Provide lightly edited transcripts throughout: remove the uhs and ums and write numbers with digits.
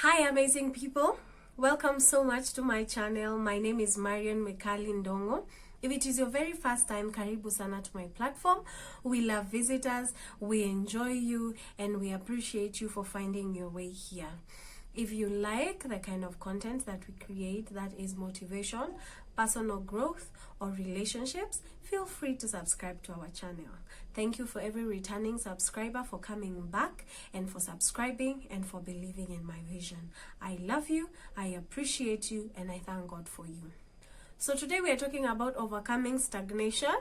Hi amazing people, welcome so much to my channel. My name is Marion Ndung'u. If it is your very first time, karibu sana to my platform. We love visitors, we enjoy you, and we appreciate you for finding your way here. If you like the kind of content that we create that is motivation, personal growth, or relationships, feel free to subscribe to our channel. Thank you for every returning subscriber for coming back and for subscribing and for believing in my vision. I love you, I appreciate you, and I thank God for you. So today we are talking about overcoming stagnation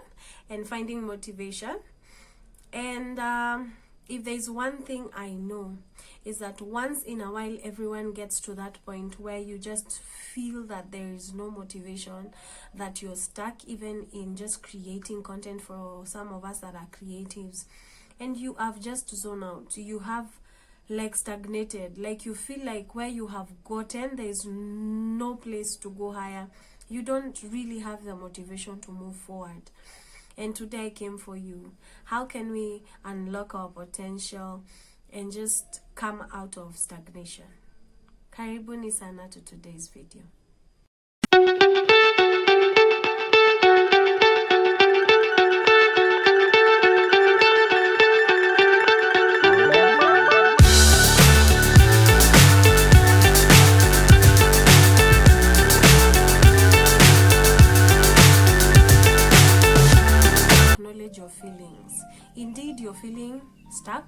and finding motivation. And if there's one thing I know, is that once in a while everyone gets to that point where you just feel that there is no motivation, that you're stuck even in just creating content. For some of us that are creatives, and you have just zoned out, you have like stagnated, like you feel like where you have gotten, there is no place to go higher. You don't really have the motivation to move forward. And today I came for you. How can we unlock our potential and just come out of stagnation? Karibuni sana to today's video. Your feelings. Indeed, you're feeling stuck,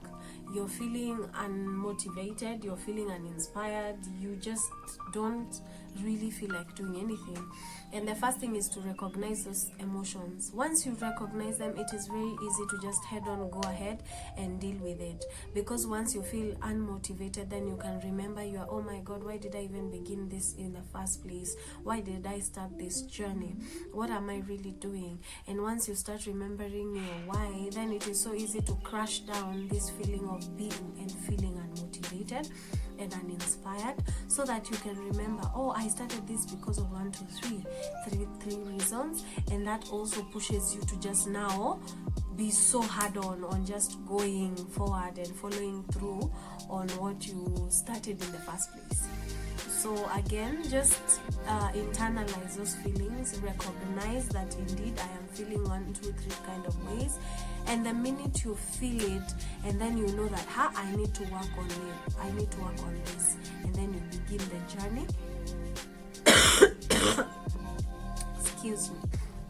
you're feeling unmotivated, you're feeling uninspired, you just don't really feel like doing anything. And the first thing is to recognize those emotions. Once you recognize them, it is very easy to just head on, go ahead and deal with it. Because once you feel unmotivated, then you can remember oh my God, why did I even begin this in the first place? Why did I start this journey? What am I really doing? And once you start remembering your why, then it is so easy to crush down this feeling of being and feeling unmotivated and uninspired, so that you can remember, oh, I started this because of 1, 2, 3 reasons. And that also pushes you to just now be so hard on just going forward and following through on what you started in the first place. So again, just internalize those feelings, recognize that indeed I am feeling 1, 2, 3 kind of ways. And the minute you feel it, and then you know that I need to work on it, I need to work on this, and then you begin the journey. Excuse me.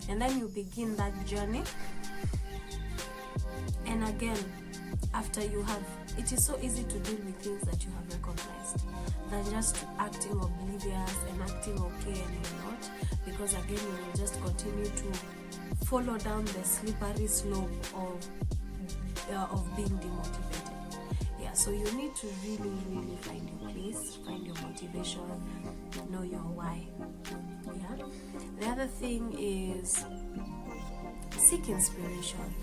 And then you begin that journey. And again, after you have, it is so easy to deal with things that you have recognized, than just acting oblivious and acting okay and you're not, because again you will just continue to follow down the slippery slope of being demotivated. Yeah, so you need to really find your place, find your motivation, know your why. Yeah. The other thing is seek inspiration.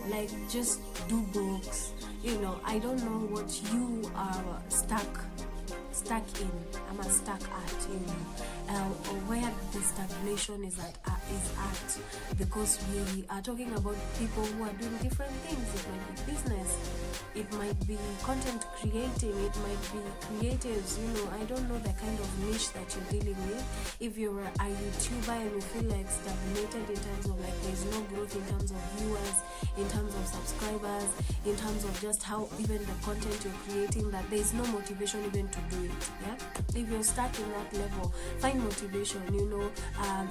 Like, just do books. I don't know what you are stuck in. I'm a stuck at, or where the stagnation is at, because we are talking about people who are doing different things. It might be business, it might be content creating, it might be creatives. I don't know the kind of niche that you're dealing with. If you're a YouTuber and you feel like stagnated in terms of like there's no growth in terms of viewers, in terms of subscribers, in terms of just how even the content you're creating, that there's no motivation even to do it. Yeah, if you're stuck in that level, find motivation,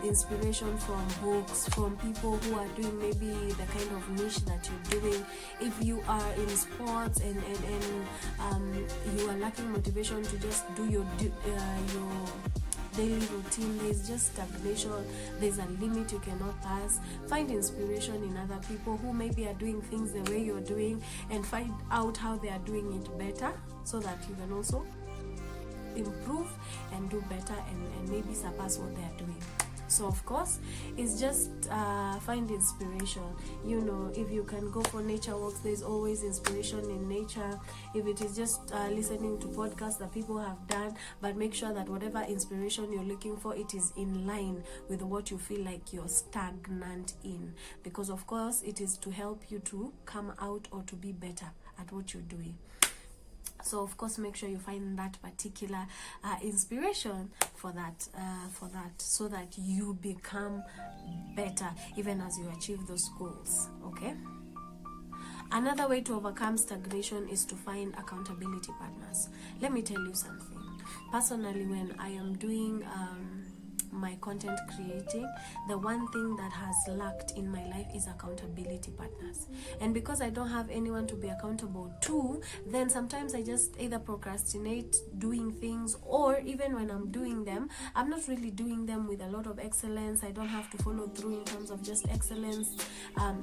inspiration from books, from people who are doing maybe the kind of niche that you're doing. If you are in sports and you are lacking motivation to just do your daily routine, there's just stagnation, there's a limit you cannot pass. Find inspiration in other people who maybe are doing things the way you're doing, and find out how they are doing it better, so that you can also improve and do better and maybe surpass what they are doing. So of course, it's just find inspiration. If you can go for nature walks, there's always inspiration in nature. If it is just listening to podcasts that people have done, but make sure that whatever inspiration you're looking for, it is in line with what you feel like you're stagnant in, because of course it is to help you to come out or to be better at what you're doing. So of course, make sure you find that particular inspiration for that, so that you become better even as you achieve those goals. Okay. Another way to overcome stagnation is to find accountability partners. Let me tell you something. Personally, when I am doing my content creating, the one thing that has lacked in my life is accountability partners. And because I don't have anyone to be accountable to, then sometimes I just either procrastinate doing things, or even when I'm doing them, I'm not really doing them with a lot of excellence. I don't have to follow through in terms of just excellence,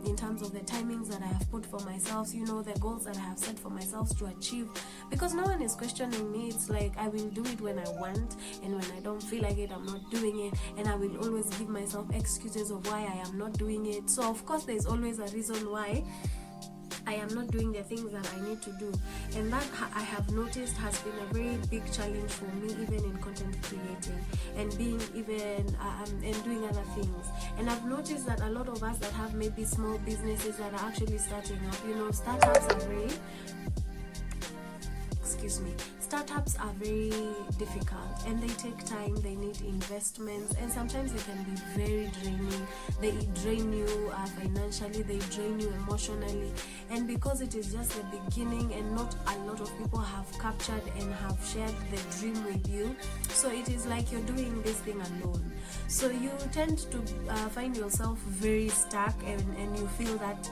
in terms of the timings that I have put for myself, you know, the goals that I have set for myself to achieve, because no one is questioning me. It's like I will do it when I want, and when I don't feel like it, I'm not doing it, and I will always give myself excuses of why I am not doing it. So of course there's always a reason why I am not doing the things that I need to do, and that I have noticed has been a very big challenge for me, even in content creating and being even and doing other things. And I've noticed that a lot of us that have maybe small businesses that are actually starting up, you know, startups are very difficult, and they take time, they need investments, and sometimes they can be very draining. They drain you financially, they drain you emotionally, and because it is just the beginning and not a lot of people have captured and have shared the dream with you, so it is like you're doing this thing alone. So you tend to find yourself very stuck, and you feel that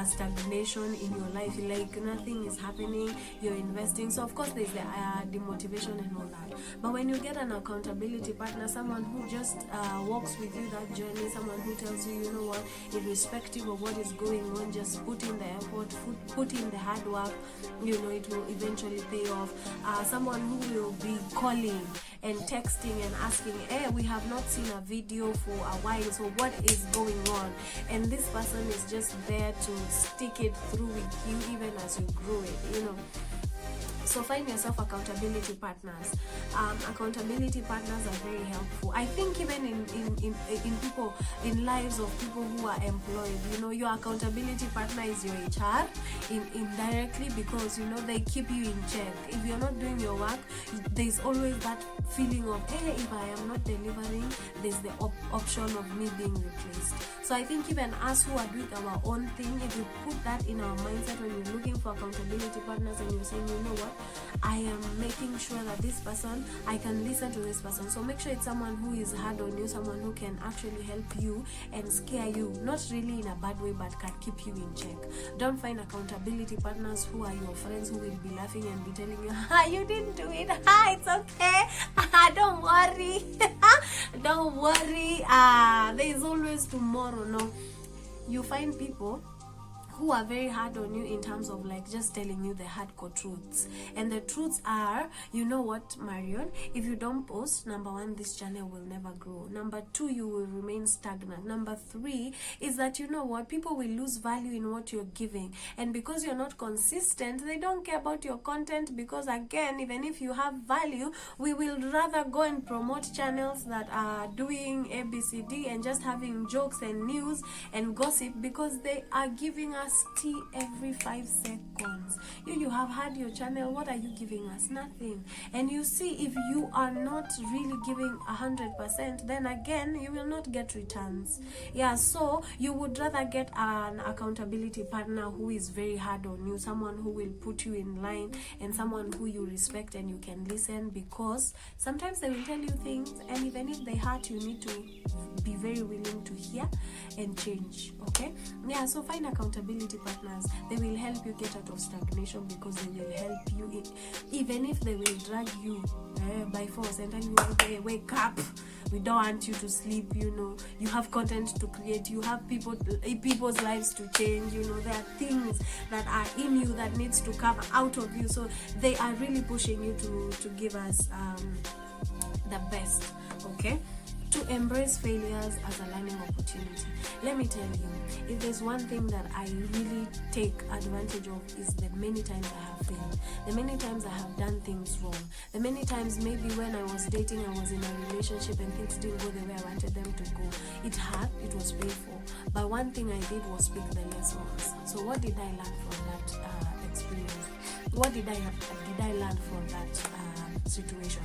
stagnation in your life, like nothing is happening, you're investing. So of course there's the demotivation and all that. But when you get an accountability partner, someone who just walks with you that journey, someone who tells you, you know what, irrespective of what is going on, just put in the effort, put in the hard work, you know, it will eventually pay off. Someone who will be calling and texting and asking, hey, we have not seen a video for a while, so what is going on? And this person is just there to stick it through with you even as you grow it, you know. So find yourself accountability partners. Accountability partners are very helpful. I think even in people, in lives of people who are employed, you know, your accountability partner is your HR indirectly, because, you know, they keep you in check. If you're not doing your work, there's always that feeling of, hey, if I am not delivering, there's the option of me being replaced. So I think even us who are doing our own thing, if you put that in our mindset when you're looking for accountability partners and you're saying, you know what, I am making sure that this person, I can listen to this person. So make sure it's someone who is hard on you, someone who can actually help you and scare you, not really in a bad way, but can keep you in check. Don't find accountability partners who are your friends, who will be laughing and be telling you, you didn't do it, it's okay, don't worry, don't worry, there is always tomorrow. No, you find people who are very hard on you in terms of like just telling you the hardcore truths. And the truths are, you know what, Marion, if you don't post, number one, this channel will never grow. Number two, you will remain stagnant. Number three is that, you know what, people will lose value in what you're giving. And because you're not consistent, they don't care about your content, because again, even if you have value, we will rather go and promote channels that are doing ABCD and just having jokes and news and gossip, because they are giving us tea every 5 seconds. You have had your channel, what are you giving us? Nothing. And you see, if you are not really giving 100%, then again you will not get returns. Yeah, so you would rather get an accountability partner who is very hard on you, someone who will put you in line, and someone who you respect and you can listen, because sometimes they will tell you things, and even if they hurt, you need to be very willing to hear and change. Okay, yeah, so find accountability partners. They will help you get out of stagnation, because they will help you even if they will drag you by force and tell you, hey, wake up, we don't want you to sleep, you know, you have content to create, you have people's lives to change, you know, there are things that are in you that needs to come out of you. So they are really pushing you to give us the best. Okay, to embrace failures as a learning opportunity. Let me tell you, if there's one thing that I really take advantage of, is the many times I have failed, the many times I have done things wrong, the many times maybe when I was dating, I was in a relationship and things didn't go the way I wanted them to go. It hurt, it was painful, but one thing I did was pick the lessons. So what did I learn from that experience? what did I learn from that situation?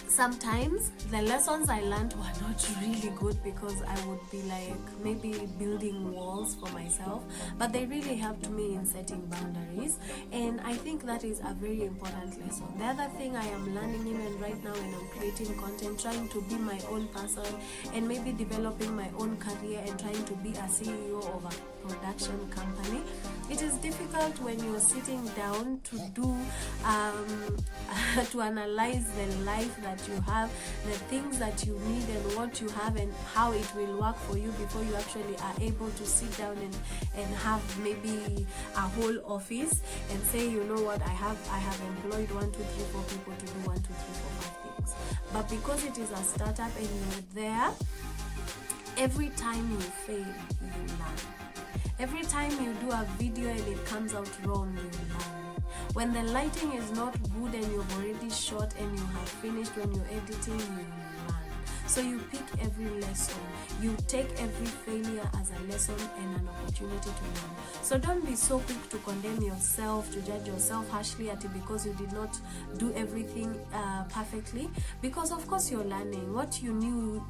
Sometimes the lessons I learned were not really good, because I would be like maybe building walls for myself, but they really helped me in setting boundaries, and I think that is a very important lesson. The other thing I am learning even right now when I'm creating content, trying to be my own person and maybe developing my own career and trying to be a CEO of a production company, it is difficult when you're sitting down to do to analyze the life that you have, the things that you need and what you have and how it will work for you before you actually are able to sit down and have maybe a whole office and say, you know what, I have employed 1, 2, 3, 4 people to do 1, 2, 3, 4, 5 things. But because it is a startup and you're there, every time you fail, you learn. Every time you do a video and it comes out wrong, you learn. When the lighting is not good and you've already shot and you have finished, when you're editing, you learn. So you pick every lesson. You take every failure as a lesson and an opportunity to learn. So don't be so quick to condemn yourself, to judge yourself harshly at it because you did not do everything perfectly. Because of course you're learning. What you knew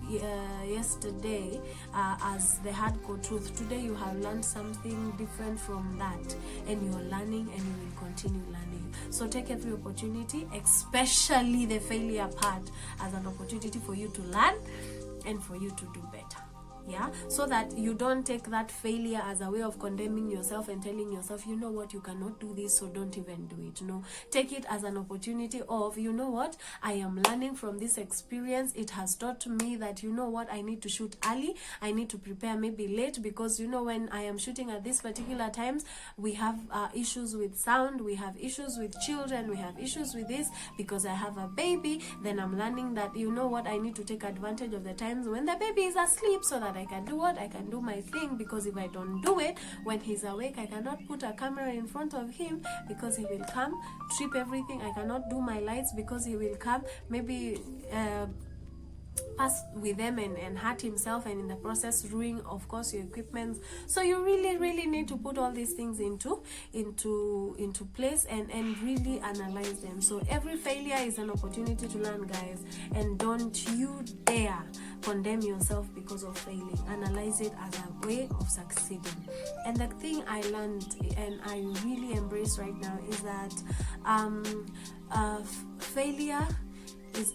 yesterday as the hardcore truth, today you have learned something different from that, and you're learning and you will continue learning. So take every opportunity, especially the failure part, as an opportunity for you to learn and for you to do better. Yeah, so that you don't take that failure as a way of condemning yourself and telling yourself, you know what, you cannot do this, so don't even do it. No, take it as an opportunity of, you know what, I am learning from this experience. It has taught me that, you know what, I need to shoot early, I need to prepare maybe late, because you know when I am shooting at this particular times, we have issues with sound, we have issues with children, we have issues with this, because I have a baby. Then I'm learning that, you know what, I need to take advantage of the times when the baby is asleep, so that I can do what? I can do my thing, because if I don't do it when he's awake, I cannot put a camera in front of him because he will come, trip everything. I cannot do my lights because he will come, maybe pass with them and hurt himself, and in the process ruin, of course, your equipment. So you really need to put all these things into place and really analyze them. So every failure is an opportunity to learn, guys, and don't you dare condemn yourself because of failing. Analyze it as a way of succeeding. And the thing I learned and I really embrace right now is that failure is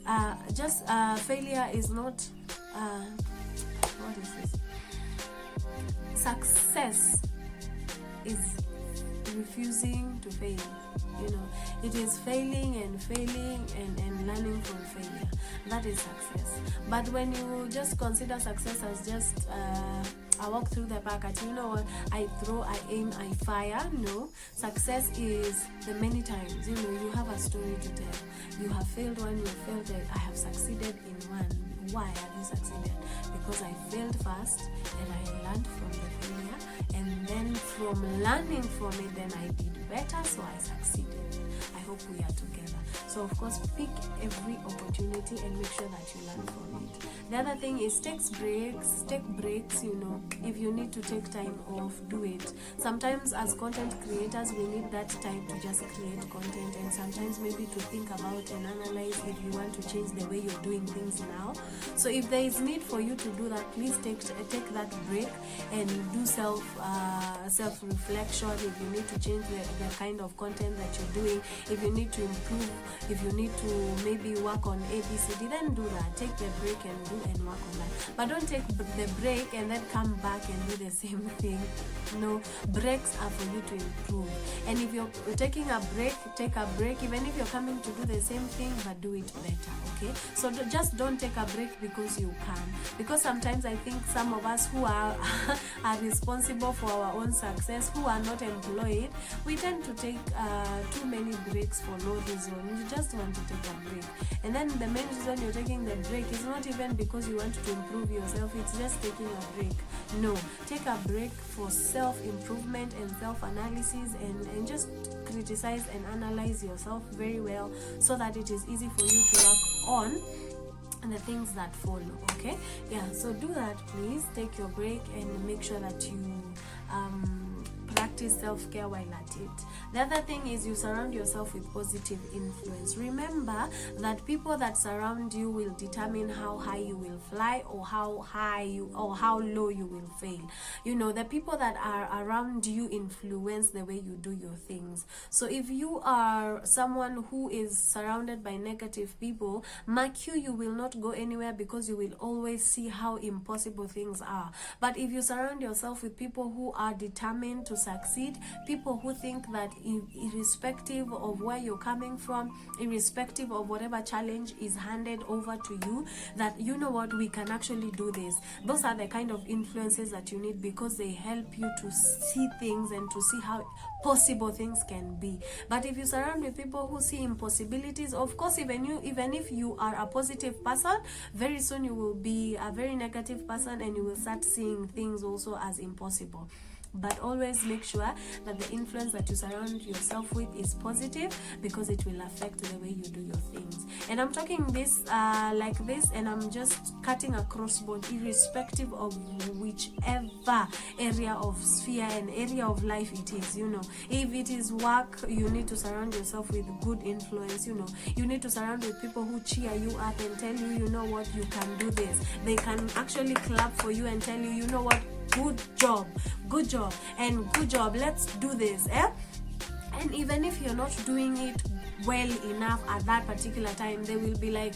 failure is not what is this? Success is refusing to fail. You know, it is failing and learning from failure. That is success. But when you just consider success as just I walk through the park at, you know what, I throw, I aim, I fire. No, success is the many times, you know, you have a story to tell. You have failed one, you failed it, I have succeeded in one. Why have you succeeded? Because I failed first and I learned from the failure, and then from learning from it, then I did better, so I succeeded. I hope we are together. So of course, pick every opportunity and make sure that you learn from it. The other thing is take breaks, you know. If you need to take time off, do it. Sometimes as content creators, we need that time to just create content, and sometimes maybe to think about and analyze if you want to change the way you're doing things now. So if there is need for you to do that, please take that break and do self reflection. If you need to change the kind of content that you're doing, if you need to improve, if you need to maybe work on ABCD, then do that. Take the break and work on that. But don't take the break and then come back and do the same thing. No, breaks are for you to improve. And if you're taking a break, take a break. Even if you're coming to do the same thing, but do it better. Okay? So just don't take a break because you can. Because sometimes I think some of us who are responsible for our own success, who are not employed, we tend to take too many breaks for no reason. You just want to take a break, and then the main reason you're taking the break is not even because you want to improve yourself, it's just taking a break. No, take a break for self-improvement and self-analysis, and just criticize and analyze yourself very well, so that it is easy for you to work on and the things that follow. Okay, yeah, so do that, please. Take your break and make sure that you practice practice self-care while at it. The other thing is you surround yourself with positive influence. Remember that people that surround you will determine how high you will fly, or how low you will fail. You know, the people that are around you influence the way you do your things. So if you are someone who is surrounded by negative people, mark you will not go anywhere, because you will always see how impossible things are. But if you surround yourself with people who are determined to succeed, people who think that irrespective of where you're coming from, irrespective of whatever challenge is handed over to you, that you know what, we can actually do this. Those are the kind of influences that you need, because they help you to see things and to see how possible things can be. But if you surround with people who see impossibilities, of course, even if you are a positive person, very soon you will be a very negative person, and you will start seeing things also as impossible. But always make sure that the influence that you surround yourself with is positive, because it will affect the way you do your things. And I'm talking this like this, and I'm just cutting across board, irrespective of whichever area of sphere and area of life it is. You know, if it is work, you need to surround yourself with good influence. You know, you need to surround with people who cheer you up and tell you, you know what, you can do this. They can actually clap for you and tell you, you know what, good job, and good job, let's do this. And even if you're not doing it well enough at that particular time, they will be like,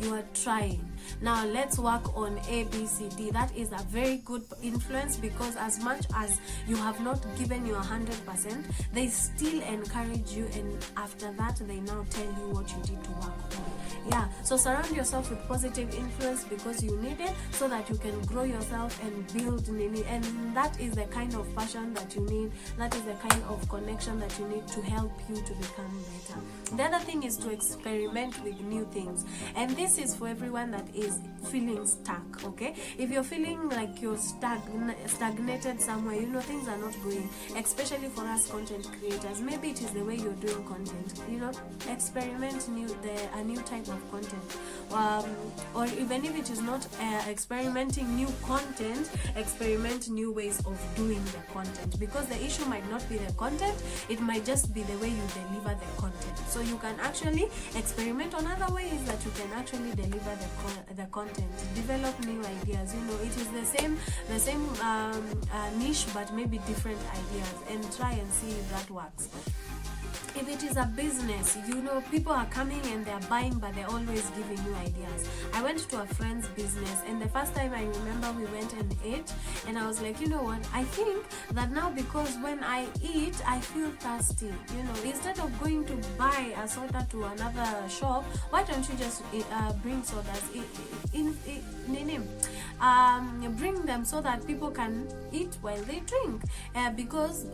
you are trying. Now let's work on A, B, C, D. That is a very good influence, because as much as you have not given your 100%, they still encourage you, and after that they now tell you what you did to work on. Yeah, so surround yourself with positive influence, because you need it, so that you can grow yourself and build, and that is the kind of passion that you need. That is the kind of connection that you need to help you to become better. The other thing is to experiment with new things, and this is for everyone that is feeling stuck. Okay, if you're feeling like you're stagnated somewhere, you know, things are not going, especially for us content creators, maybe it is the way you're doing content. You know, experiment a new type of content, or even if it is not experimenting new content, experiment new ways of doing the content, because the issue might not be the content, it might just be the way you deliver the content. So you can actually experiment on other ways that you can actually deliver the content, develop new ideas. You know, it is the same niche, but maybe different ideas, and try and see if that works. If it is a business, you know, people are coming and they're buying, but they're always giving you ideas. I went to a friend's business, and the first time I remember we went and ate, and I was like, you know what, I think that now, because when I eat, I feel thirsty. You know, instead of going to buy a soda to another shop, why don't you just bring sodas bring them, so that people can eat while they drink, because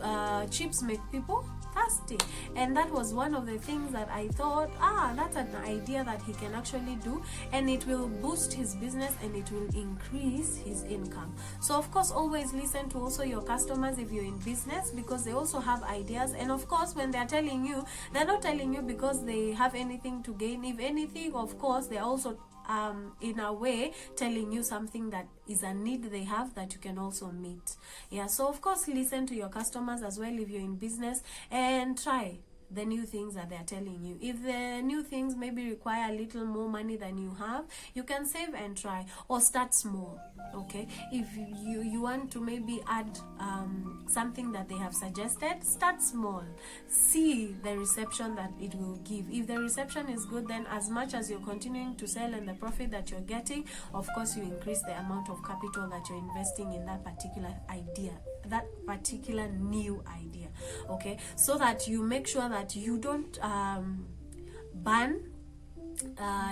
chips make people thirsty. And that was one of the things that I thought, that's an idea that he can actually do, and it will boost his business, and it will increase his income. So of course, always listen to also your customers if you're in business, because they also have ideas. And of course, when they're telling you, they're not telling you because they have anything to gain. If anything, of course, they're also in a way telling you something that is a need they have that you can also meet. Yeah, so of course, listen to your customers as well if you're in business, and try the new things that they're telling you. If the new things maybe require a little more money than you have, you can save and try, or start small. Okay, if you want to maybe add something that they have suggested, start small, see the reception that it will give. If the reception is good, then as much as you're continuing to sell and the profit that you're getting, of course you increase the amount of capital that you're investing in that particular idea, that particular new idea. Okay, so that you make sure that you don't burn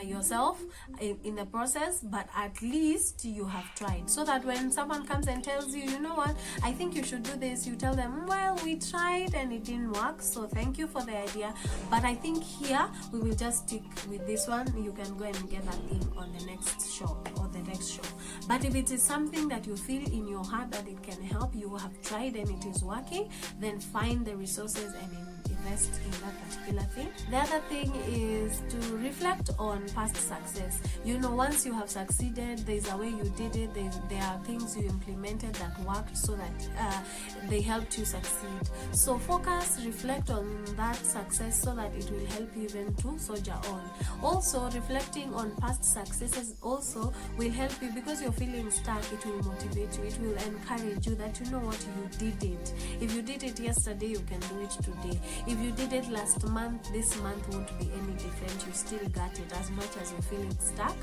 yourself in the process, but at least you have tried, so that when someone comes and tells you, you know what, I think you should do this, you tell them, well, we tried and it didn't work, so thank you for the idea, but I think here we will just stick with this one. You can go and get that thing on the next show or the next show. But if it is something that you feel in your heart that it can help, you have tried and it is working, then find the resources and invest in that particular thing. The other thing is to reflect on past success. You know, once you have succeeded, there's a way you did it, there are things you implemented that worked so that they helped you succeed. So focus, reflect on that success so that it will help you even to soldier on. Also, reflecting on past successes also will help you, because you're feeling stuck. It will motivate you, it will encourage you that you know what, you did it. If you did it yesterday, you can do it today. If you did it last month, this month won't be any different. You still got it. As much as you're feeling stuck,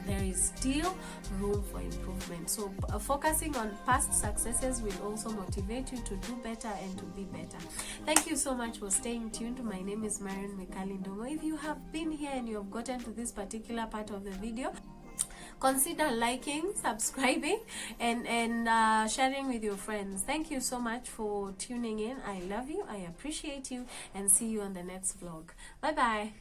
there is still room for improvement. So focusing on past successes will also motivate you to do better and to be better. Thank you so much for staying tuned. My name is Marion Ndung'u. If you have been here and you have gotten to this particular part of the video, consider liking, subscribing, and sharing with your friends. Thank you so much for tuning in. I love you, I appreciate you, and see you on the next vlog. Bye bye.